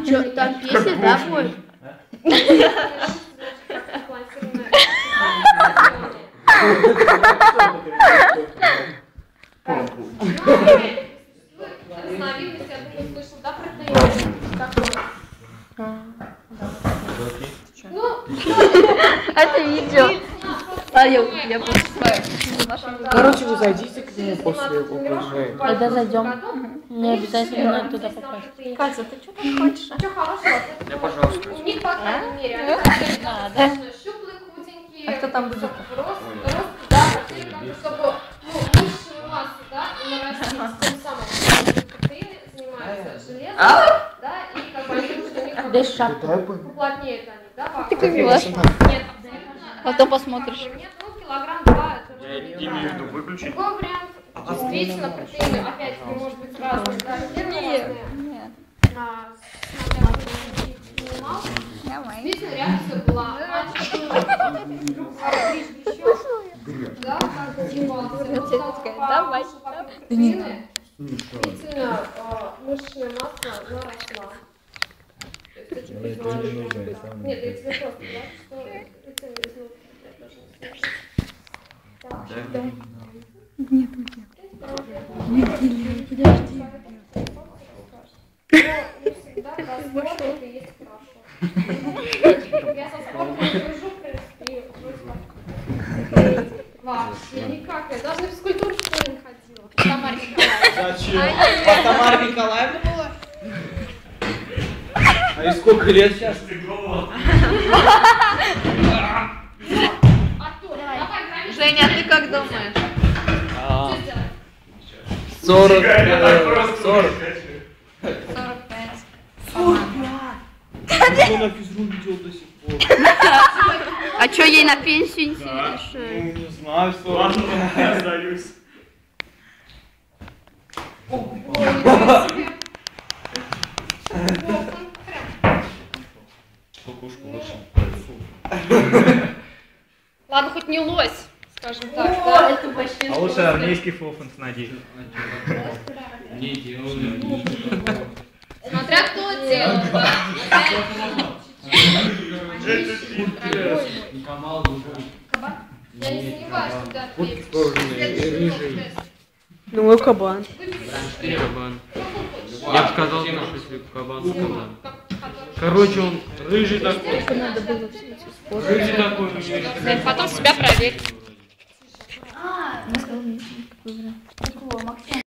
Что, там песня, да, будет? Разновидность, я думаю, слышал, да, про Это видео. А я просто... Короче, вы зайдите к нему после ОБЖ. Когда зайдем, не обязательно туда попасть. Катя, ты что там хочешь? Ничего хорошего. Я, пожалуйста. У них, по крайней мере, они щуплые, худенькие. А кто там будет? Рост, да, хотели там, чтобы мышечную массу, да, нарастить, тем самым протеины занимаются железом, да, и как бы они нужны, у них Без шапки. поплотнеют они, да, Ты как милаш? Нет, абсолютно. Потом посмотришь. Нет, ну, килограмм-два, это Я не имею в виду выключить. другой вариант. Действительно, протеины, опять-таки, может быть, разные, да, разные. Нет. Смотря кто их принимал. Действительно, реакция была. Мальчик был еще, да, как девался. Давай. Действительно, мышечная масса наросла. Нет, я тебе просто, да, что это Нет, подожди. это есть хорошо. Я со спортом дружу, в принципе, вообще никак. Я даже на физкультуру в школе не ходила. Тамара Николаевна. Зачем? А Тамара Николаевна была? А и сколько лет сейчас? Женя, а ты как думаешь? 40. 45. Кто на физру видел до сих пор? А что ей на пенсию интересно? Ну, не знаю, 40. Ладно, я сдаюсь. Кукушку лучше. Ладно, хоть не лось, скажем так, да? А лучше армейский фофенс надеть. Не делаю. Смотря кто делает, да? Я не сомневаюсь, что ты ответишь. Ну, мой кабан. Кабан. Я бы сказал, что если кабан. Короче, он рыжий такой. Рыжий такой. Потом себя проверь. Максим.